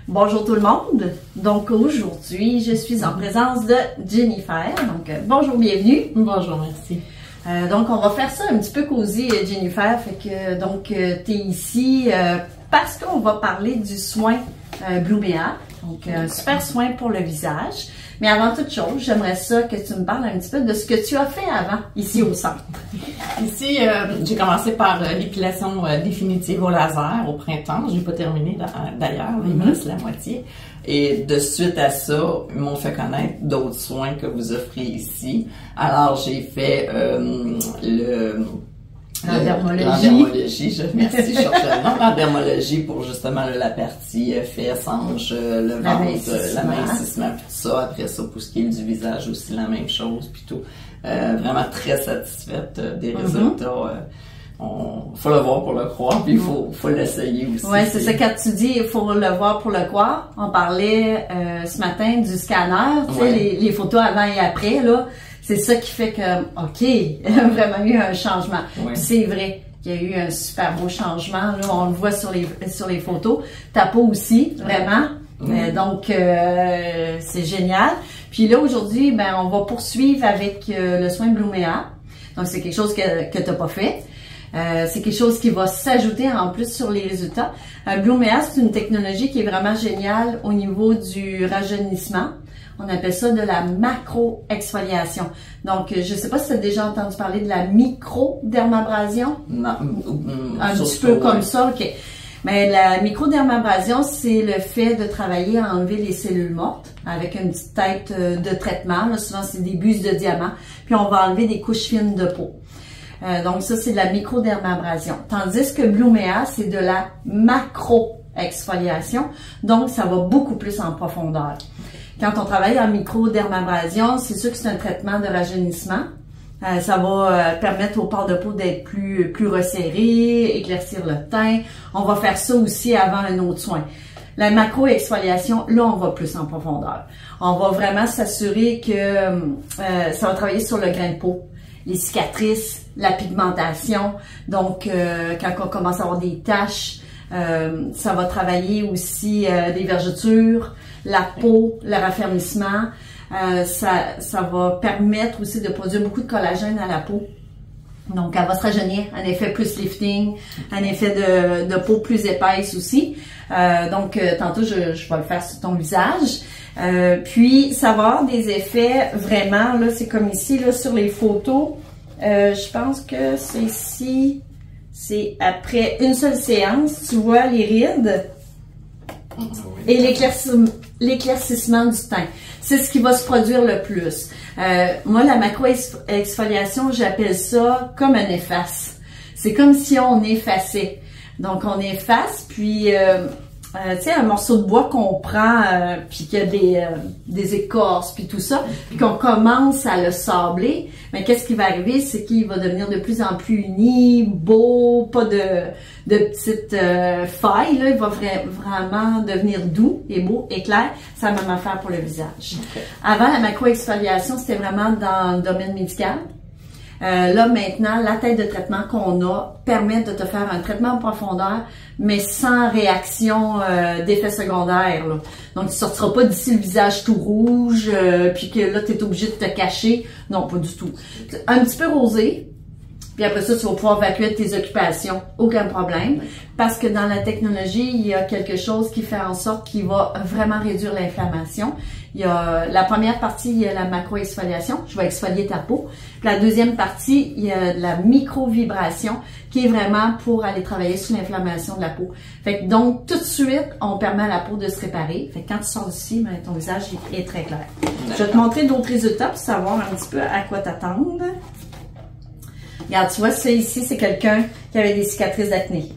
Bonjour tout le monde. Donc aujourd'hui, je suis en présence de Jennifer. Donc bonjour, bienvenue. Bonjour, merci. Donc on va faire ça un petit peu cosy, Jennifer. Fait que donc tu es ici parce qu'on va parler du soin Blumea. Donc un super soin pour le visage. Mais avant toute chose, j'aimerais ça que tu me parles un petit peu de ce que tu as fait avant ici au centre. Ici, j'ai commencé par l'épilation définitive au laser au printemps. J'ai pas terminé d'ailleurs, il me reste la moitié. Et de suite à ça, ils m'ont fait connaître d'autres soins que vous offrez ici. Alors j'ai fait La dermologie. Merci, je cherche le nom. La dermologie pour justement la partie fesses, hanches, le ventre, l'amincissement, puis tout ça. Après ça, pour ce qui est du visage aussi, la même chose, puis tout. Vraiment très satisfaite des résultats. Faut le voir pour le croire, puis il faut l'essayer aussi. Oui, c'est ça, quand tu dis il faut le voir pour le croire, on parlait ce matin du scanner, tu sais, les photos avant et après, là. C'est ça qui fait que, OK, il y a vraiment eu un changement. Oui. C'est vrai qu'il y a eu un super beau changement. Là, on le voit sur les photos. Ta peau aussi, vraiment. Donc, c'est génial. Puis là, aujourd'hui, ben, on va poursuivre avec le soin Blumea. Donc, c'est quelque chose que tu n'as pas fait. C'est quelque chose qui va s'ajouter en plus sur les résultats. Blumea, c'est une technologie qui est vraiment géniale au niveau du rajeunissement. On appelle ça de la macro-exfoliation. Donc, je ne sais pas si tu as déjà entendu parler de la microdermabrasion. Non. Un petit peu comme ça, OK. Mais la microdermabrasion, c'est le fait de travailler à enlever les cellules mortes avec une petite tête de traitement. Là, souvent, c'est des buses de diamant. Puis, on va enlever des couches fines de peau. Donc, ça, c'est de la microdermabrasion. Tandis que Blumea, c'est de la macro-exfoliation. Donc, ça va beaucoup plus en profondeur. Quand on travaille en microdermabrasion, c'est sûr que c'est un traitement de rajeunissement. Ça va permettre aux pores de peau d'être plus resserrés, éclaircir le teint. On va faire ça aussi avant un autre soin. La macro-exfoliation, là, on va plus en profondeur. On va vraiment s'assurer que ça va travailler sur le grain de peau, les cicatrices, la pigmentation. Donc, quand on commence à avoir des taches, ça va travailler aussi des vergetures, la peau, le raffermissement. Ça va permettre aussi de produire beaucoup de collagène à la peau. Donc, elle va se rajeunir, un effet plus lifting, un effet de peau plus épaisse aussi. Donc, tantôt, je vais le faire sur ton visage. Puis, ça va avoir des effets vraiment, là, c'est comme ici, là, sur les photos. Je pense que c'est ici, c'est après une seule séance, tu vois les rides et l'éclaircissement du teint. C'est ce qui va se produire le plus. Moi, la macro-exfoliation, j'appelle ça comme un efface. C'est comme si on effaçait. Donc, on efface, puis tu sais, un morceau de bois qu'on prend, puis qu'il y a des écorces, puis tout ça, puis qu'on commence à le sabler, mais qu'est-ce qui va arriver, c'est qu'il va devenir de plus en plus uni, beau, pas de petites failles, là, il va vraiment devenir doux et beau et clair. C'est la même affaire pour le visage. Okay. Avant, la macro-exfoliation, c'était vraiment dans le domaine médical. Là, maintenant, la tête de traitement qu'on a permet de te faire un traitement en profondeur, mais sans réaction d'effet secondaire. Là. Donc, tu sortiras pas d'ici le visage tout rouge, puis que là, tu es obligé de te cacher. Non, pas du tout. Un petit peu rosé, puis après ça, tu vas pouvoir évacuer tes occupations. Aucun problème. Parce que dans la technologie, il y a quelque chose qui fait en sorte qu'il va vraiment réduire l'inflammation. Il y a la première partie, il y a la macro-exfoliation. Je vais exfolier ta peau. Puis la deuxième partie, il y a la micro-vibration qui est vraiment pour aller travailler sur l'inflammation de la peau. Fait que donc, tout de suite, on permet à la peau de se réparer. Fait que quand tu sors d'ici, ben, ton visage est très clair. Je vais te montrer d'autres résultats pour savoir un petit peu à quoi t'attendre. Regarde, tu vois, ça ici, c'est quelqu'un qui avait des cicatrices d'acné.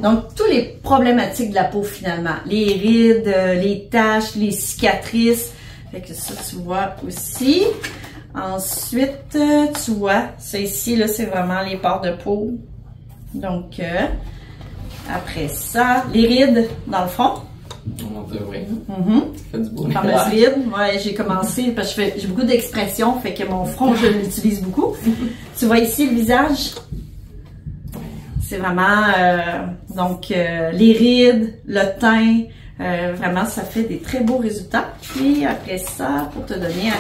Donc, tous les problématiques de la peau, finalement. Les rides, les taches, les cicatrices. Fait que ça, tu vois aussi. Ensuite, tu vois, ça ici, là, c'est vraiment les pores de peau. Donc, après ça, les rides dans le front. Oui. Fait du beau par rides. Ouais, j'ai commencé parce que j'ai beaucoup d'expressions, fait que mon front, je l'utilise beaucoup. Tu vois ici le visage. C'est vraiment, donc, les rides, le teint, Vraiment, ça fait des très beaux résultats. Puis après ça, pour te donner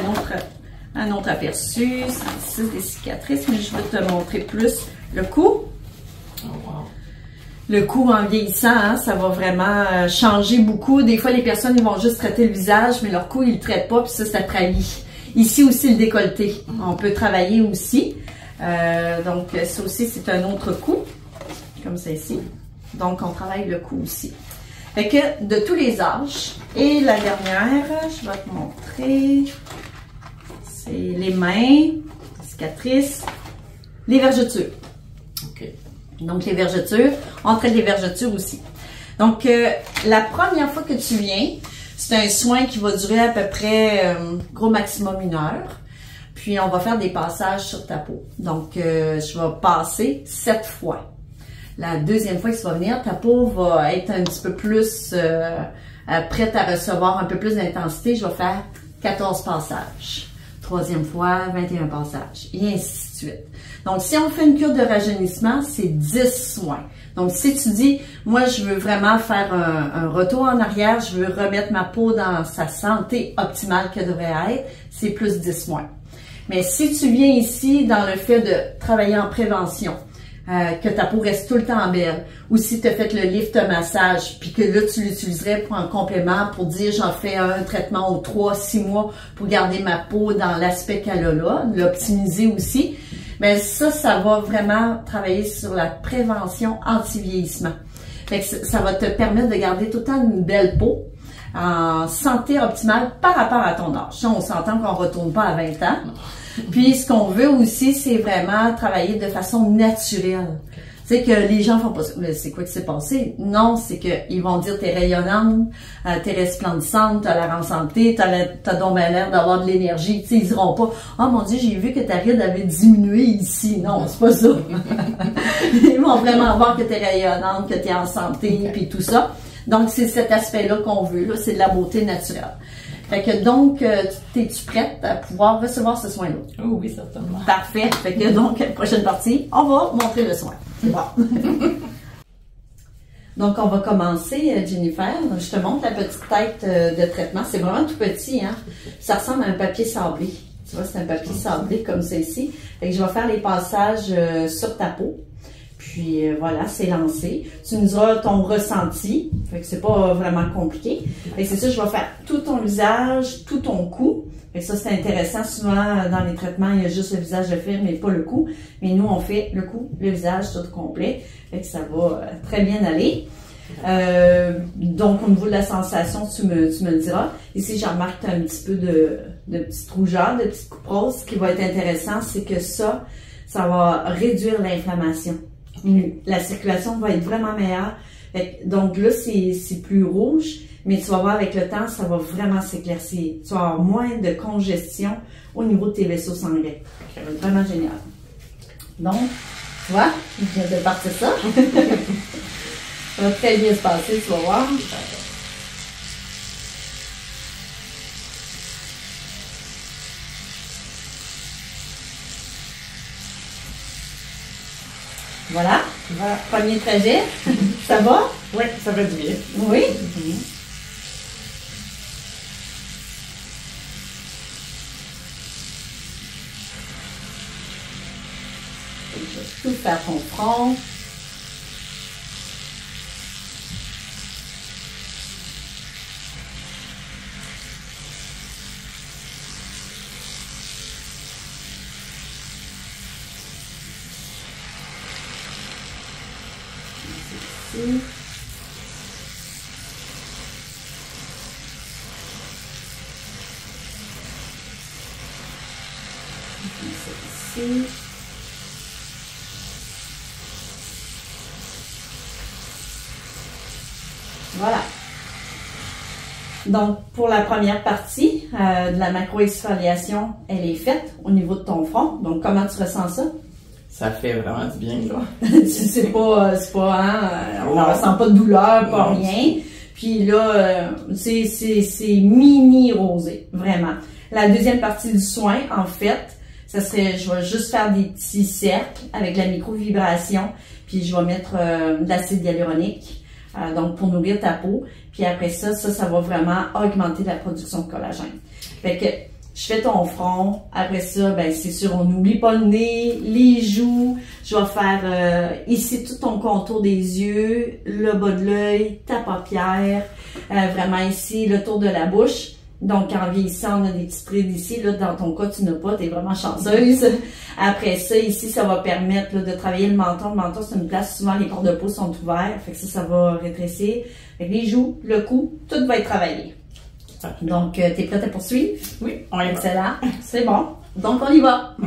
un autre aperçu, c'est des cicatrices, mais je vais te montrer plus le cou. Oh, wow. Le cou en vieillissant, hein, ça va vraiment changer beaucoup. Des fois, les personnes ils vont juste traiter le visage, mais leur cou, ils le traitent pas, puis ça trahit. Ici aussi, le décolleté. On peut travailler aussi. Donc, ça aussi, c'est un autre cou, comme ça ici. Donc, on travaille le cou aussi. Fait que, de tous les âges. Et la dernière, je vais te montrer, c'est les mains, les cicatrices, les vergetures. OK. Donc, les vergetures, on traite les vergetures aussi. Donc, la première fois que tu viens, c'est un soin qui va durer à peu près, gros maximum 1 heure. Puis, on va faire des passages sur ta peau. Donc, je vais passer 7 fois. La deuxième fois que tu vas venir, ta peau va être un petit peu plus prête à recevoir un peu plus d'intensité. Je vais faire 14 passages. Troisième fois, 21 passages. Et ainsi de suite. Donc, si on fait une cure de rajeunissement, c'est 10 soins. Donc, si tu dis, moi, je veux vraiment faire un retour en arrière, je veux remettre ma peau dans sa santé optimale qu'elle devrait être, c'est plus 10 soins. Mais si tu viens ici dans le fait de travailler en prévention, que ta peau reste tout le temps belle, ou si tu as fait le lift massage, puis que là, tu l'utiliserais pour un complément, pour dire, j'en fais un traitement aux 3-6 mois pour garder ma peau dans l'aspect qu'elle a là, l'optimiser aussi, mais ça va vraiment travailler sur la prévention anti-vieillissement. Fait que ça va te permettre de garder tout le temps une belle peau, en santé optimale par rapport à ton âge. Ça, on s'entend qu'on ne retourne pas à 20 ans. Puis, ce qu'on veut aussi, c'est vraiment travailler de façon naturelle. Tu sais, que les gens font pas ça. C'est quoi qui s'est passé? Non, c'est qu'ils vont dire t'es rayonnante, t'es resplendissante, t'as l'air en santé, t'as donc bien l'air d'avoir de l'énergie. Tu sais, ils diront pas, oh mon Dieu, j'ai vu que ta ride avait diminué ici. Non, c'est pas ça. Ils vont vraiment voir que t'es rayonnante, que t'es en santé, puis tout ça. Donc, c'est cet aspect-là qu'on veut, là. C'est de la beauté naturelle. Fait que donc, es-tu prête à pouvoir recevoir ce soin-là? Oh oui, certainement. Parfait. Fait que donc, prochaine partie, on va montrer le soin. Bon. Donc, on va commencer, Jennifer. Je te montre la petite tête de traitement. C'est vraiment tout petit, hein? Ça ressemble à un papier sablé. Tu vois, c'est un papier sablé comme ceci. Fait que je vais faire les passages sur ta peau. Puis voilà, c'est lancé. Tu nous diras ton ressenti. Fait que c'est pas vraiment compliqué. Fait que c'est ça, je vais faire tout ton visage, tout ton cou. Fait que ça, c'est intéressant. Souvent, dans les traitements, il y a juste le visage de faire, mais pas le cou. Mais nous, on fait le cou, le visage, tout complet. Fait que ça va très bien aller. Donc, au niveau de la sensation, tu me le diras. Ici, j'en remarque un petit peu de petites rougeurs, de petites coupes roses. Ce qui va être intéressant, c'est que ça va réduire l'inflammation. La circulation va être vraiment meilleure. Donc là, c'est plus rouge, mais tu vas voir avec le temps, ça va vraiment s'éclaircir. Tu vas avoir moins de congestion au niveau de tes vaisseaux sanguins. Ça va être vraiment génial. Donc, tu vois, je viens de partir ça. Ça va très bien se passer, tu vas voir. Voilà, premier trajet. Ça va? Oui, ça va du bien. Oui. Je vais tout faire ton front. Ici. Ici. Voilà. Donc, pour la première partie de la macro-exfoliation, elle est faite au niveau de ton front. Donc, comment tu ressens ça? Ça fait vraiment du bien, là. c'est pas, on ne ressent pas de douleur, pas rien. Puis là, c'est mini rosé, vraiment. La deuxième partie du soin, en fait, ça serait, je vais juste faire des petits cercles avec la micro-vibration, puis je vais mettre de l'acide hyaluronique donc pour nourrir ta peau. Puis après ça va vraiment augmenter la production de collagène. Fait que je fais ton front. Après ça, ben c'est sûr, on n'oublie pas le nez, les joues. Je vais faire ici tout ton contour des yeux, le bas de l'œil, ta paupière, vraiment ici le tour de la bouche. Donc, en vieillissant, on a des petites rides ici. Là, dans ton cas, tu n'as pas, tu es vraiment chanceuse. Après ça, ici, ça va permettre là, de travailler le menton. Le menton, c'est une place, souvent, les pores de peau sont ouverts. Fait que ça va rétrécir. Fait que les joues, le cou, tout va être travaillé. Donc, tu es prête à poursuivre? Oui, on y va. Excellent. C'est bon. Donc, on y va.